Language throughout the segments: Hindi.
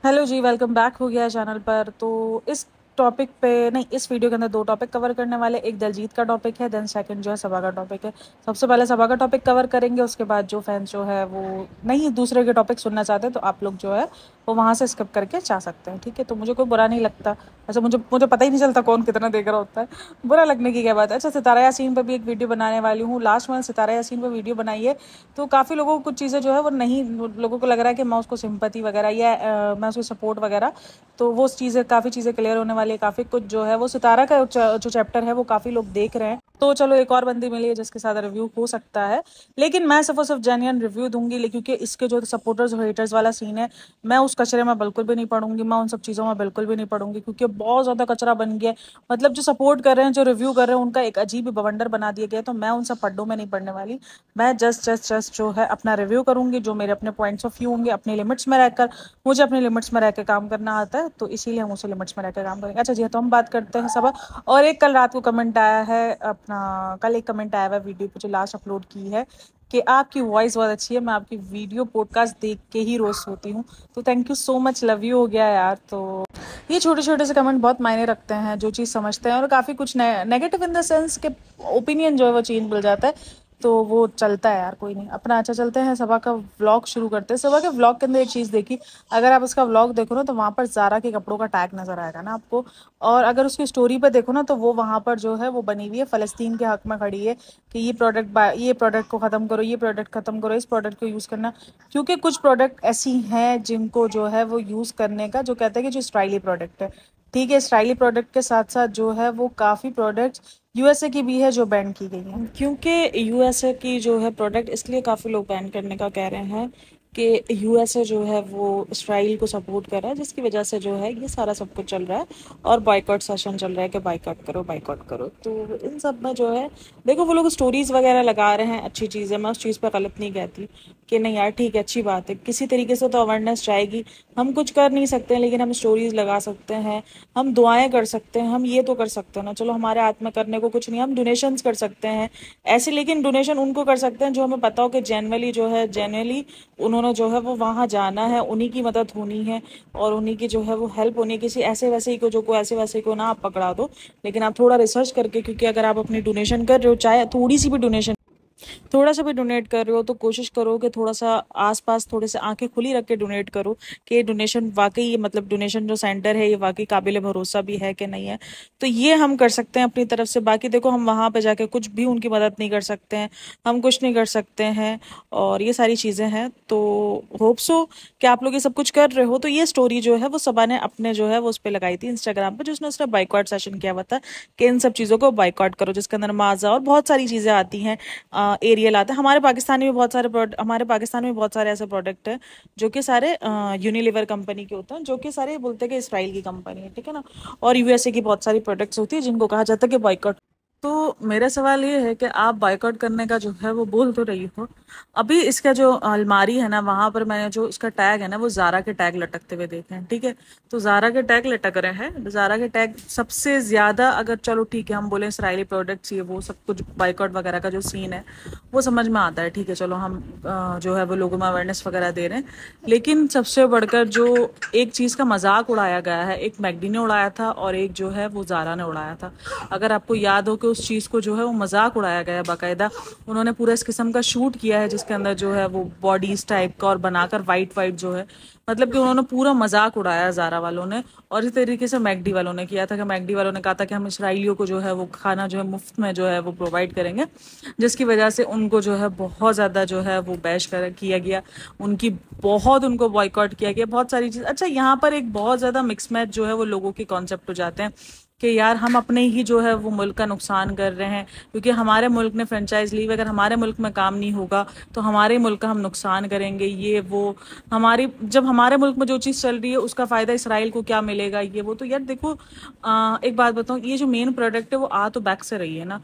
हेलो जी, वेलकम बैक हो गया चैनल पर। तो इस टॉपिक पे नहीं, इस वीडियो के अंदर दो टॉपिक कवर करने वाले। एक दलजीत का टॉपिक है, देन सेकंड जो है सबा का टॉपिक है। सबसे पहले सबा का टॉपिक कवर करेंगे, उसके बाद जो फैंस जो है वो नहीं दूसरे के टॉपिक सुनना चाहते हैं तो आप लोग जो है वो वहाँ से स्किप करके जा सकते हैं, ठीक है। तो मुझे कोई बुरा नहीं लगता। ऐसे मुझे मुझे पता ही नहीं चलता कौन कितना देख रहा होता है। बुरा लगने की क्या बात है। अच्छा, सितारा यासीन पर भी एक वीडियो बनाने वाली हूँ। लास्ट मंथ सितारा यासीन पर वीडियो बनाई है, तो काफ़ी लोगों को कुछ चीज़ें जो है वो नहीं, लोगों को लग रहा है कि मैं उसको सिंपैथी वगैरह या मैं उसको सपोर्ट वगैरह, तो वो चीज़ें काफ़ी चीज़ें क्लियर होने वाली है। काफ़ी कुछ जो है वो सितारा का जो चैप्टर है वो काफ़ी लोग देख रहे हैं, तो चलो एक और बंदी मिली है जिसके साथ रिव्यू हो सकता है। लेकिन मैं सिर्फ और सिर्फ जेन्युइन रिव्यू दूंगी, क्योंकि इसके जो सपोर्टर्स और हेटर्स वाला सीन है, मैं उस कचरे में बिल्कुल भी नहीं पढ़ूंगी। मैं उन सब चीज़ों में बिल्कुल भी नहीं पढ़ूंगी, क्योंकि बहुत ज़्यादा कचरा बन गया है। मतलब जो सपोर्ट कर रहे हैं, जो रिव्यू कर रहे हैं, उनका एक अजीब बवंडर बना दिया गया है। तो मैं उन सब पड्डों में नहीं पढ़ने वाली। मैं जस्ट जो है अपना रिव्यू करूंगी, जो मेरे अपने पॉइंट्स ऑफ व्यू होंगे, अपनी लिमिट्स में रहकर। मुझे अपनी लिमिट्स में रह के काम करना आता है, तो इसीलिए हम उसे लिमिट्स में रह के काम करेंगे। अच्छा जी, तो हम बात करते हैं सबा। और एक कल रात को कमेंट आया है अपना, कल एक कमेंट आया हुआ वीडियो पे जो लास्ट अपलोड की है, कि आपकी वॉइस बहुत अच्छी है, मैं आपकी वीडियो पॉडकास्ट देख के ही रोज सोती हूँ। तो thank you so much, love you हो गया यार। तो ये छोटे छोटे से कमेंट बहुत मायने रखते हैं, जो चीज़ समझते हैं। और काफ़ी कुछ नेगेटिव इन द सेंस के ओपिनियन जो है वो चेंज मिल जाता है, तो वो चलता है यार, कोई नहीं अपना। अच्छा, चलते हैं सबा का व्लॉग शुरू करते हैं। सबा के व्लॉग के अंदर एक चीज़ देखी, अगर आप उसका व्लॉग देखो ना तो वहाँ पर ज़ारा के कपड़ों का टैग नजर आएगा ना आपको। और अगर उसकी स्टोरी पे देखो ना तो वो वहाँ पर जो है वो बनी हुई है, फ़लस्तीन के हक में खड़ी है कि ये प्रोडक्ट को ख़त्म करो, ये प्रोडक्ट ख़त्म करो, इस प्रोडक्ट को यूज़ करना। क्योंकि कुछ प्रोडक्ट ऐसी हैं जिनको जो है वो यूज़ करने का, जो कहते हैं कि जो स्टाइली प्रोडक्ट है, ठीक है। स्टाइली प्रोडक्ट के साथ साथ जो है वो काफ़ी प्रोडक्ट्स यूएसए की भी है जो बैन की गई है, क्योंकि यूएसए की जो है प्रोडक्ट इसलिए काफ़ी लोग बैन करने का कह रहे हैं कि यूएसए जो है वो इसराइल को सपोर्ट कर रहा है, जिसकी वजह से जो है ये सारा सब कुछ चल रहा है। और बाइकआउट सेशन चल रहा है कि बाइकआउट करो, बाइकआउट करो। तो इन सब में जो है, देखो वो लोग स्टोरीज वगैरह लगा रहे हैं, अच्छी चीज़ है, मैं उस चीज़ पर गलत नहीं कहती कि नहीं यार ठीक है, अच्छी बात है। किसी तरीके से तो अवेयरनेस जाएगी। हम कुछ कर नहीं सकते लेकिन हम स्टोरीज लगा सकते हैं, हम दुआएं कर सकते हैं, हम ये तो कर सकते हैं ना। चलो हमारे हाथ में करने को कुछ नहीं, हम डोनेशंस कर सकते हैं ऐसे। लेकिन डोनेशन उनको कर सकते हैं जो हमें पता हो कि जेनरली जो है, जेनरली उन्होंने जो है वो वहाँ जाना है, उन्हीं की मदद होनी है और उन्हीं की जो है वो हेल्प होनी है। किसी ऐसे वैसे ही को, जो को ऐसे वैसे को ना आप पकड़ा दो, लेकिन आप थोड़ा रिसर्च करके, क्योंकि अगर आप अपनी डोनेशन कर रहे हो, चाहे थोड़ी सी भी डोनेशन, थोड़ा सा भी डोनेट कर रहे हो, तो कोशिश करो कि थोड़ा सा आसपास थोड़े से आंखें खुली रख के डोनेट करो कि डोनेशन वाकई, मतलब डोनेशन जो सेंटर है ये वाकई काबिल भरोसा भी है कि नहीं है। तो ये हम कर सकते हैं अपनी तरफ से। बाकी देखो, हम वहां पे जाके कुछ भी उनकी मदद नहीं कर सकते हैं, हम कुछ नहीं कर सकते हैं, और ये सारी चीजें हैं। तो होप सो कि आप लोग ये सब कुछ कर रहे हो। तो ये स्टोरी जो है वो सबा ने अपने जो है वो उस पर लगाई थी इंस्टाग्राम पे, जिसने उसने बाइकआउट सेशन किया हुआ था कि इन सब चीज़ों को बाइकआउट करो, जिसके अंदर माजा और बहुत सारी चीज़ें आती हैं, एरियल आता है। हमारे पाकिस्तान में बहुत सारे हमारे पाकिस्तान में बहुत सारे ऐसे प्रोडक्ट हैं जो कि सारे यूनिलीवर कंपनी के होते हैं, जो कि सारे बोलते हैं कि इसराइल की कंपनी है, ठीक है ना। और यूएसए की बहुत सारी प्रोडक्ट्स होती है जिनको कहा जाता है कि बाइकआउट। तो मेरा सवाल ये है कि आप बाइकआउट करने का जो है वो बोल तो रही हो, अभी इसका जो अलमारी है ना, वहां पर मैंने जो इसका टैग है ना वो जारा के टैग लटकते हुए देखे हैं, ठीक है। तो जारा के टैग लटक रहे हैं, जारा के टैग सबसे ज्यादा। अगर चलो ठीक है, हम बोले इसराइली प्रोडक्ट्स, ये वो सब कुछ बाइकआउट वगैरह का जो सीन है वो समझ में आता है, ठीक है। चलो हम जो है वो लोगों में अवेयरनेस वगैरह दे रहे हैं। लेकिन सबसे बढ़कर जो एक चीज का मजाक उड़ाया गया है, एक मैगडी ने उड़ाया था और एक जो है वो जारा ने उड़ाया था। अगर आपको याद हो कि उस चीज को जो है वो मजाक उड़ाया गया है बाकायदा, उन्होंने पूरा इस किस्म का शूट किया है जिसके अंदर जो है वो बॉडीज टाइप का और बनाकर वाइट वाइट जो है, मतलब कि उन्होंने पूरा मजाक उड़ाया जारा वालों ने। और इस तरीके से मैगडी वालों ने किया था कि मैगडी वालों ने कहा था कि हम इसराइलियों को जो है वो खाना जो है मुफ्त में जो है वो प्रोवाइड करेंगे, जिसकी वजह से उनको जो है बहुत ज्यादा जो है वो बैश कर किया गया, उनकी बहुत, उनको बॉयकॉट किया गया, बहुत सारी चीज। अच्छा, यहाँ पर एक बहुत ज्यादा मिक्स मैच जो है वो लोगों के कॉन्सेप्ट हो जाते हैं कि यार हम अपने ही जो है वो मुल्क का नुकसान कर रहे हैं, क्योंकि हमारे मुल्क ने फ्रेंचाइज ली, अगर हमारे मुल्क में काम नहीं होगा तो हमारे मुल्क का हम नुकसान करेंगे, ये वो। हमारी, जब हमारे मुल्क में जो चीज़ चल रही है उसका फ़ायदा इसराइल को क्या मिलेगा, ये वो। तो यार देखो, एक बात बताऊँ, ये जो मेन प्रोडक्ट है वो आ तो बैक से रही है ना।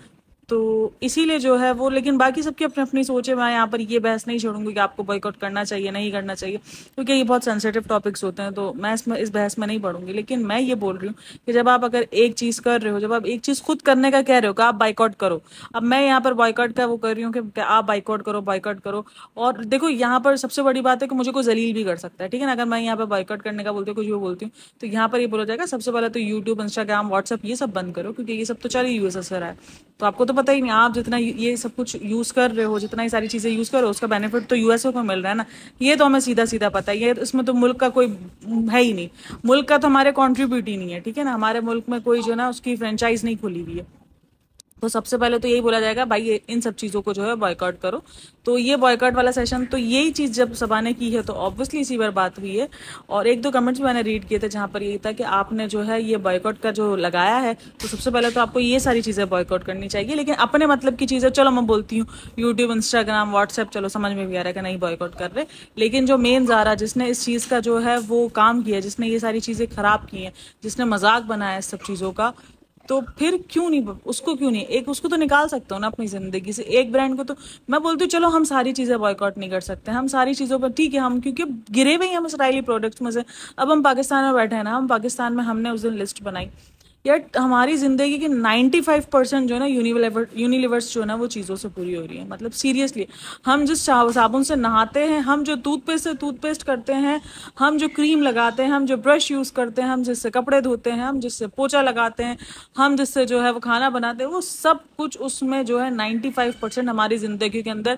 तो इसीलिए जो है वो, लेकिन बाकी सबकी अपनी अपनी सोच है। मैं यहाँ पर ये बहस नहीं छोड़ूंगी कि आपको बॉयकॉट करना चाहिए नहीं करना चाहिए, क्योंकि ये बहुत सेंसिटिव टॉपिक्स होते हैं, तो मैं इस बहस में नहीं पढ़ूंगी। लेकिन मैं ये बोल रही हूँ कि जब आप अगर एक चीज कर रहे हो, जब आप एक चीज खुद करने का कह रहे हो कि आप बाइकआउट करो, अब मैं यहाँ पर बॉयकॉट का वो कर रही हूँ कि आप बाइकआउट करो बाइकआउट करो। और देखो यहाँ पर सबसे बड़ी बात है कि मुझे कोई जलील भी कर सकता है, ठीक है ना। अगर मैं यहाँ पर बाइकआउट करने का बोलती हूँ, कुछ भी बोलती हूँ, तो यहाँ पर ये बोला जाएगा सबसे पहले तो यूट्यूब, इंस्टाग्राम, व्हाट्सएप ये सब बंद करो, क्योंकि ये सब तो चल ही यूएसएसआर है। तो आपको तो पता ही नहीं, आप जितना ये सब कुछ यूज कर रहे हो, जितना ही सारी चीजें यूज कर रहे हो, उसका बेनिफिट तो यूएसए को मिल रहा है ना। ये तो हमें सीधा सीधा पता है, ये इसमें तो मुल्क का कोई है ही नहीं, मुल्क का तो हमारे कॉन्ट्रीब्यूट ही नहीं है, ठीक है ना। हमारे मुल्क में कोई जो है ना उसकी फ्रेंचाइज नहीं खुली हुई है। तो सबसे पहले तो यही बोला जाएगा भाई इन सब चीज़ों को जो है बॉयकॉट करो। तो ये बॉयकॉट वाला सेशन, तो यही चीज़ जब सबा ने की है तो ऑब्वियसली इसी बार बात हुई है। और एक दो कमेंट्स मैंने रीड किए थे जहाँ पर यही था कि आपने जो है ये बॉयकॉट का जो लगाया है, तो सबसे पहले तो आपको ये सारी चीज़ें बॉयकॉट करनी चाहिए, लेकिन अपने मतलब की चीज़ें, चलो मैं बोलती हूँ यूट्यूब, इंस्टाग्राम, व्हाट्सएप, चलो समझ में भी आ रहा है कि नहीं बॉयकॉट कर रहे, लेकिन जो मेन ज़ारा जिसने इस चीज़ का जो है वो काम किया, जिसने ये सारी चीज़ें खराब की हैं, जिसने मजाक बनाया इस सब चीज़ों का, तो फिर क्यों नहीं, उसको क्यों नहीं, एक उसको तो निकाल सकते हो ना अपनी जिंदगी से, एक ब्रांड को। तो मैं बोलती हूँ चलो हम सारी चीजें बॉयकॉट नहीं कर सकते, हम सारी चीजों पर ठीक है, हम क्योंकि गिरे हुए हैं हम इसराइली प्रोडक्ट्स में से। अब हम पाकिस्तान में बैठे हैं ना, हम पाकिस्तान में हमने उस दिन लिस्ट बनाई यार, हमारी जिंदगी की 95% जो है ना यूनिलिवर्स जो है ना वो चीज़ों से पूरी हो रही है। मतलब सीरियसली, हम जिस साबुन से नहाते हैं, हम जो टूथपेस्ट से टूथपेस्ट करते हैं, हम जो क्रीम लगाते हैं, हम जो ब्रश यूज़ करते हैं, हम जिससे कपड़े धोते हैं, हम जिससे पोछा लगाते हैं, हम जिससे जो है वो खाना बनाते हैं, वो सब कुछ उसमें जो है 95% हमारी ज़िंदगी के अंदर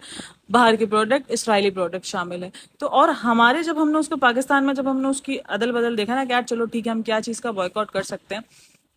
बाहर के प्रोडक्ट, इसराइली प्रोडक्ट शामिल है। तो और हमारे जब हमने उसको पाकिस्तान में जब हमने उसकी अदल बदल देखा ना कि यार चलो ठीक है हम क्या चीज़ का बॉयकॉट कर सकते हैं,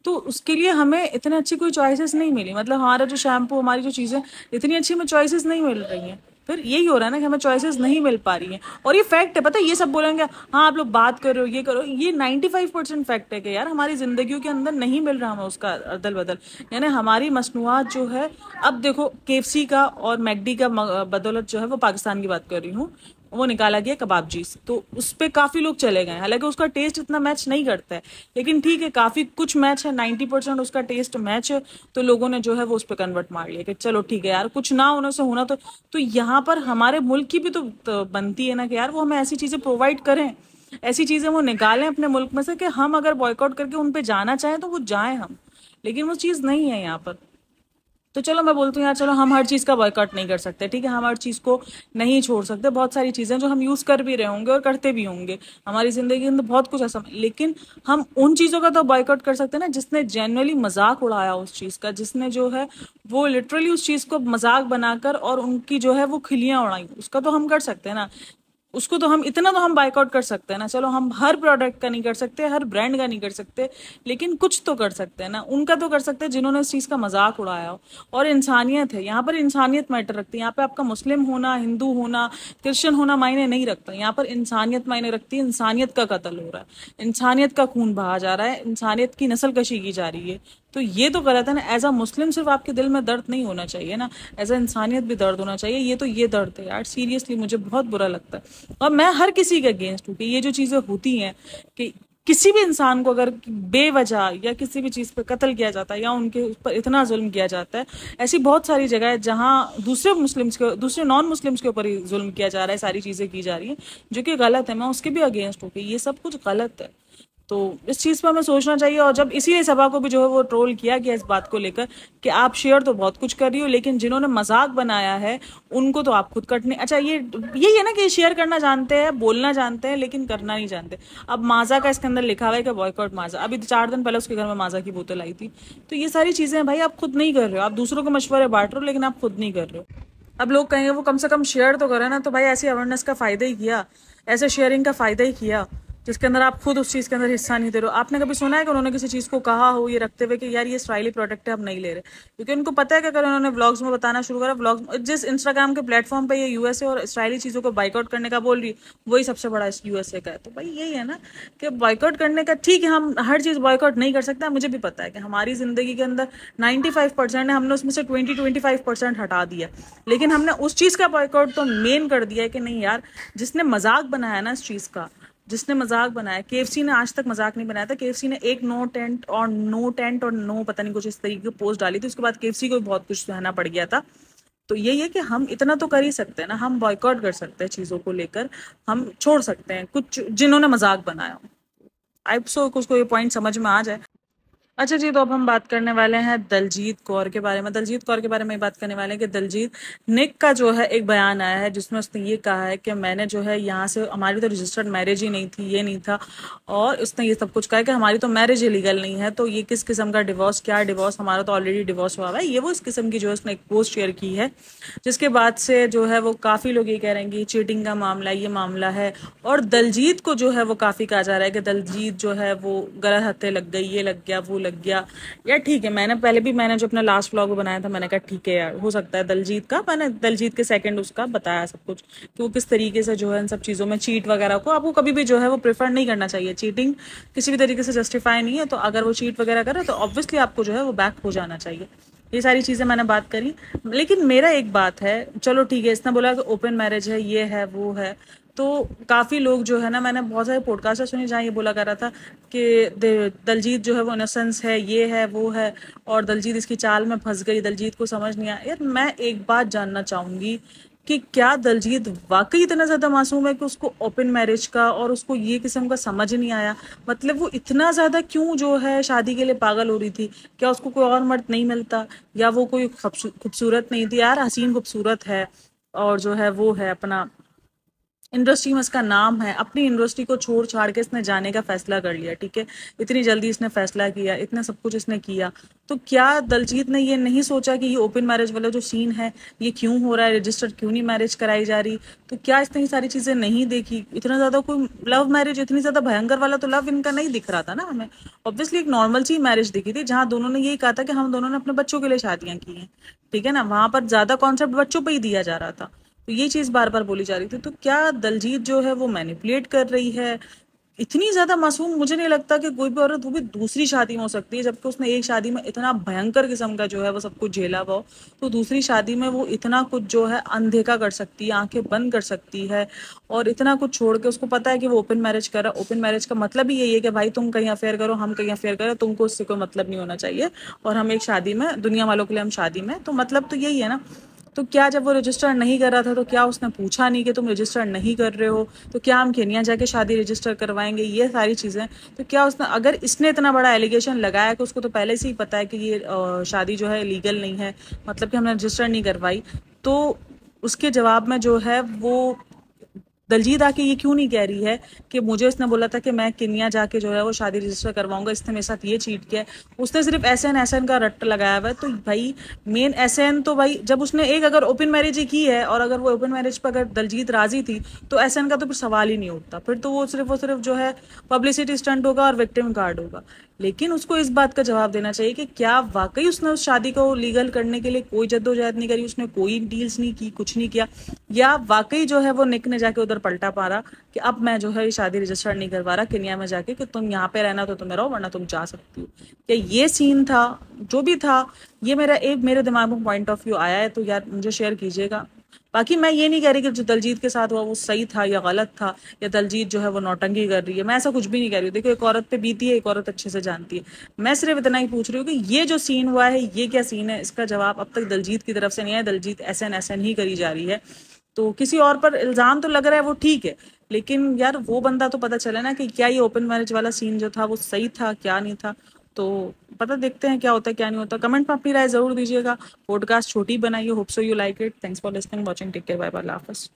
तो उसके लिए हमें इतने अच्छी कोई चॉइसेस नहीं मिली। मतलब हमारा जो शैम्पू, हमारी जो चीज़ें इतनी अच्छी हमें चॉइसेस नहीं मिल रही हैं। फिर यही हो रहा है ना कि हमें चॉइसेस नहीं मिल पा रही हैं। और ये फैक्ट है, पता है, ये सब बोलेंगे हाँ आप लोग बात कर रहे हो ये करो, ये 95% फैक्ट है कि यार हमारी जिंदगियों के अंदर नहीं मिल रहा हमें उसका अदल बदल। यानी हमारी मसनूआत जो है, अब देखो केएफसी का और मैकडी का बदौलत जो है वो पाकिस्तान की बात कर रही हूँ, वो निकाला गया कबाबजी, तो उस पर काफी लोग चले गए। हालांकि उसका टेस्ट इतना मैच नहीं करता है, लेकिन ठीक है काफी कुछ मैच है, 90% उसका टेस्ट मैच है, तो लोगों ने जो है वो उस पर कन्वर्ट मार लिया कि चलो ठीक है यार कुछ ना होने से होना। तो यहाँ पर हमारे मुल्क की भी तो बनती है ना कि यार वो हमें ऐसी चीजें प्रोवाइड करें, ऐसी चीजें वो निकालें अपने मुल्क में से कि हम अगर बॉयकॉट करके उन पे जाना चाहें तो वो जाएं हम, लेकिन वो चीज नहीं है यहाँ पर। तो चलो मैं बोलती हूँ यार चलो हम हर चीज़ का बॉयकॉट नहीं कर सकते, ठीक है, हम हर चीज़ को नहीं छोड़ सकते। बहुत सारी चीज़ें जो हम यूज़ कर भी रहे होंगे और करते भी होंगे हमारी ज़िंदगी के अंदर बहुत कुछ ऐसा, लेकिन हम उन चीज़ों का तो बॉयकॉट कर सकते हैं ना जिसने जेन्युइनली मजाक उड़ाया उस चीज़ का, जिसने जो है वो लिटरली उस चीज़ को मजाक बनाकर और उनकी जो है वो खिलियाँ उड़ाई, उसका तो हम कर सकते हैं ना। उसको तो हम इतना तो हम बाइकआउट कर सकते हैं ना। चलो हम हर प्रोडक्ट का नहीं कर सकते, हर ब्रांड का नहीं कर सकते, लेकिन कुछ तो कर सकते हैं ना। उनका तो कर सकते हैं जिन्होंने इस चीज़ का मजाक उड़ाया हो। और इंसानियत है यहाँ पर, इंसानियत मैटर रखती है यहाँ पे। आपका मुस्लिम होना, हिंदू होना, क्रिश्चियन होना मायने नहीं रखता, यहाँ पर इंसानियत मायने रखती है। इंसानियत का कत्ल हो रहा है, इंसानियत का खून बहा जा रहा है, इंसानियत की नस्ल कशी की जा रही है, तो ये तो गलत है ना। एज अ मुस्लिम सिर्फ आपके दिल में दर्द नहीं होना चाहिए ना, एज अ इंसानियत भी दर्द होना चाहिए। ये दर्द है यार, सीरियसली मुझे बहुत बुरा लगता है। और मैं हर किसी के अगेंस्ट हूँ कि ये जो चीज़ें होती हैं कि किसी भी इंसान को अगर बेवजह या किसी भी चीज़ पे कत्ल किया जाता है या उनके ऊपर इतना जुल्म किया जाता है, ऐसी बहुत सारी जगह है जहाँ दूसरे नॉन मुस्लिम्स के ऊपर ही जुल्म किया जा रहा है, सारी चीज़ें की जा रही है जो कि गलत है। मैं उसके भी अगेंस्ट हूँ कि ये सब कुछ गलत है। तो इस चीज़ पर हमें सोचना चाहिए। और जब इसीलिए सभा को भी जो है वो ट्रोल किया गया इस बात को लेकर कि आप शेयर तो बहुत कुछ कर रही हो, लेकिन जिन्होंने मजाक बनाया है उनको तो आप खुद कटने। अच्छा ये यही है ना कि शेयर करना जानते हैं, बोलना जानते हैं, लेकिन करना नहीं जानते। अब माजा का इसके अंदर लिखा हुआ है कि बॉयकॉट माजा, अभी 4 दिन पहले उसके घर में माजा की बोतल आई थी। तो ये सारी चीज़ें भाई आप खुद नहीं कर रहे हो, आप दूसरों को मशवरे बांट रहे हो, लेकिन आप खुद नहीं कर रहे हो। अब लोग कहेंगे वो कम से कम शेयर तो करें ना, तो भाई ऐसी अवेयरनेस का फायदा ही किया, ऐसे शेयरिंग का फायदा ही किया जिसके अंदर आप खुद उस चीज़ के अंदर हिस्सा नहीं दे रहे हो। आपने कभी सुना है कि उन्होंने किसी चीज़ को कहा हो ये रखते हुए कि यार ये इसराइली प्रोडक्ट है हम नहीं ले रहे? क्योंकि उनको पता है कि अगर उन्होंने व्लॉग्स में बताना शुरू करा, व्लॉग्स जिस इंस्टाग्राम के प्लेटफॉर्म पे ये यूएसए और इसराइली चीज़ों को बाइकआउट करने का बोल रही वही सबसे बड़ा यूएसए का है। तो भाई यही है ना कि बाइकआउट करने का, ठीक है हम हर चीज़ बाइकआउट नहीं कर सकते, मुझे भी पता है कि हमारी ज़िंदगी के अंदर 95% है, हमने उसमें से 20-25% हटा दिया, लेकिन हमने उस चीज़ का बाइकआउट तो मेन कर दिया है कि नहीं यार जिसने मजाक बनाया ना इस चीज़ का जिसने मजाक बनाया, केएफसी ने आज तक मजाक नहीं बनाया था। केएफसी ने एक नो टेंट और नो पता नहीं कुछ इस तरीके की पोस्ट डाली थी, उसके बाद केएफसी को भी बहुत कुछ सहना पड़ गया था। तो यही है कि हम इतना तो कर ही सकते हैं ना, हम बॉयकॉट कर सकते हैं चीज़ों को लेकर, हम छोड़ सकते हैं कुछ जिन्होंने मजाक बनाया। आई सो कुछ को ये पॉइंट समझ में आ जाए। अच्छा जी, तो अब हम बात करने वाले हैं दलजीत कौर के बारे में। दलजीत कौर के बारे में बात करने वाले हैं कि दलजीत निक का जो है एक बयान आया है जिसमें उसने ये कहा है कि मैंने जो है यहाँ से, हमारी तो रजिस्टर्ड मैरिज ही नहीं थी, ये नहीं था, और उसने ये सब कुछ कहा है कि हमारी तो मैरिज इलीगल नहीं है, तो ये किस किस्म का डिवोर्स, क्या डिवोर्स, हमारा तो ऑलरेडी डिवोर्स हुआ है। ये वो इस किस्म की जो है उसने एक पोस्ट शेयर की है, जिसके बाद से जो है वो काफ़ी लोग ये कह रहे हैं कि चीटिंग का मामला, ये मामला है। और दलजीत को जो है वो काफ़ी कहा जा रहा है कि दलजीत जो है वो गलत हत्थे लग गई, ये लग गया, वो लग गया। यार ठीक है, मैंने जो अपना लास्ट व्लॉग बनाया था, मैंने कहा ठीक है यार, हो सकता है दलजीत का, मैंने दलजीत के सेकंड उसका बताया सब कुछ कि वो किस तरीके से जो है इन सब चीज़ों में चीट वगैरह को आपको कभी भी जो है वो प्रेफर नहीं करना चाहिए। चीटिंग किसी भी तरीके से जस्टिफाई नहीं है, तो अगर वो चीट वगैरह करे तो ऑब्वियसली आपको जो है वो बैक हो जाना चाहिए। ये सारी चीज़ें मैंने बात करी। लेकिन मेरा एक बात है, चलो ठीक है, इसने बोला कि ओपन मैरिज है, ये है, वो है, तो काफ़ी लोग जो है ना, मैंने बहुत सारे पॉडकास्ट सुने जहाँ ये बोला कर रहा था कि दलजीत जो है वो इनोसेंस है, ये है, वो है, और दलजीत इसकी चाल में फंस गई, दलजीत को समझ नहीं आया। यार मैं एक बात जानना चाहूँगी कि क्या दलजीत वाकई इतना ज़्यादा मासूम है कि उसको ओपन मैरिज का और उसको ये किस्म का समझ नहीं आया? मतलब वो इतना ज़्यादा क्यों जो है शादी के लिए पागल हो रही थी? क्या उसको कोई और मर्द नहीं मिलता, या वो कोई खूबसूरत नहीं थी? यार हसीन खूबसूरत है, और जो है वो है अपना इंडस्ट्री में इसका नाम है, अपनी इंडस्ट्री को छोड़ छाड़ के इसने जाने का फैसला कर लिया, ठीक है, इतनी जल्दी इसने फैसला किया, इतना सब कुछ इसने किया। तो क्या दलजीत ने ये नहीं सोचा कि ये ओपन मैरिज वाला जो सीन है ये क्यों हो रहा है, रजिस्टर्ड क्यों नहीं मैरिज कराई जा रही? तो क्या इसने ये सारी चीजें नहीं देखी? इतना ज्यादा कोई लव मैरिज, इतनी ज्यादा भयंकर वाला तो लव इनका नहीं दिख रहा था ना हमें। ऑब्वियसली एक नॉर्मल सी मैरिज दिखी थी, जहां दोनों ने यही कहा था कि हम दोनों ने अपने बच्चों के लिए शादियां की हैं, ठीक है ना, वहां पर ज्यादा कॉन्सेप्ट बच्चों पे ही दिया जा रहा था। तो ये चीज बार बार बोली जा रही थी। तो क्या दलजीत जो है वो मैनिपुलेट कर रही है? इतनी ज्यादा मासूम मुझे नहीं लगता कि कोई भी औरत, वो भी दूसरी शादी में हो सकती है, जबकि उसने एक शादी में इतना भयंकर किस्म का जो है वो सब कुछ झेला हुआ हो, तो दूसरी शादी में वो इतना कुछ जो है अनदेखा कर सकती है, आंखें बंद कर सकती है, और इतना कुछ छोड़ के, उसको पता है कि वो ओपन मैरिज कर रहा है। ओपन मैरिज का मतलब ही यही है कि भाई तुम कहीं अफेयर करो, हम कहीं अफेयर करो, तुमको उससे कोई मतलब नहीं होना चाहिए, और हम एक शादी में, दुनिया वालों के लिए हम शादी में, तो मतलब तो यही है ना। तो क्या जब वो रजिस्टर नहीं कर रहा था तो क्या उसने पूछा नहीं कि तुम रजिस्टर नहीं कर रहे हो, तो क्या हम केन्या जाके शादी रजिस्टर करवाएंगे? ये सारी चीज़ें, तो क्या उसने, अगर इसने इतना बड़ा एलिगेशन लगाया कि उसको तो पहले से ही पता है कि ये शादी जो है लीगल नहीं है, मतलब कि हमने रजिस्टर नहीं करवाई, तो उसके जवाब में जो है वो दलजीत आके ये क्यों नहीं कह रही है कि मुझे इसने बोला था कि मैं केन्या जाके जो है वो शादी रजिस्टर करवाऊंगा, इसने मेरे साथ ये चीट किया है। उसने सिर्फ एसएन का रट्टा लगाया हुआ है। तो भाई मेन एसएन तो भाई, जब उसने एक अगर ओपन मैरिज ही की है, और अगर वो ओपन मैरिज पर अगर दलजीत राजी थी, तो एसएन का तो फिर सवाल ही नहीं उठता, फिर तो वो सिर्फ जो है पब्लिसिटी स्टंट होगा और विक्टिम कार्ड होगा। लेकिन उसको इस बात का जवाब देना चाहिए कि क्या वाकई उसने उस शादी को लीगल करने के लिए कोई जद्दोजहद नहीं करी, उसने कोई डील्स नहीं की, कुछ नहीं किया, या वाकई जो है वो निक ने जाके उधर पलटा पा रहा कि अब मैं जो है ये शादी रजिस्टर नहीं करवा रहा केन्या में जाके, कि तुम यहाँ पे रहना तो तुम्हें रहो, वरना तुम जा सकती हो। क्या ये सीन था? जो भी था, ये मेरे दिमाग में पॉइंट ऑफ व्यू आया है, तो यार मुझे शेयर कीजिएगा। बाकी मैं ये नहीं कह रही कि जो दलजीत के साथ हुआ वो सही था या गलत था, या दलजीत जो है वो नौटंकी कर रही है, मैं ऐसा कुछ भी नहीं कह रही हूँ। देखो, एक औरत पे बीती है, एक औरत अच्छे से जानती है। मैं सिर्फ इतना ही पूछ रही हूँ कि ये जो सीन हुआ है, ये क्या सीन है, इसका जवाब अब तक दलजीत की तरफ से नहीं आया। दलजीत एसएन ही करी जा रही है, तो किसी और पर इल्जाम तो लग रहा है, वो ठीक है, लेकिन यार वो बंदा तो पता चले ना कि क्या ये ओपन मैरिज वाला सीन जो था वो सही था, क्या नहीं था। तो पता, देखते हैं क्या होता है क्या नहीं होता। कमेंट में अपनी राय जरूर दीजिएगा। पॉडकास्ट छोटी बनाइए, hope so you like it. Thanks for listening, watching, take care, bye bye, अल्लाह हाफिज़।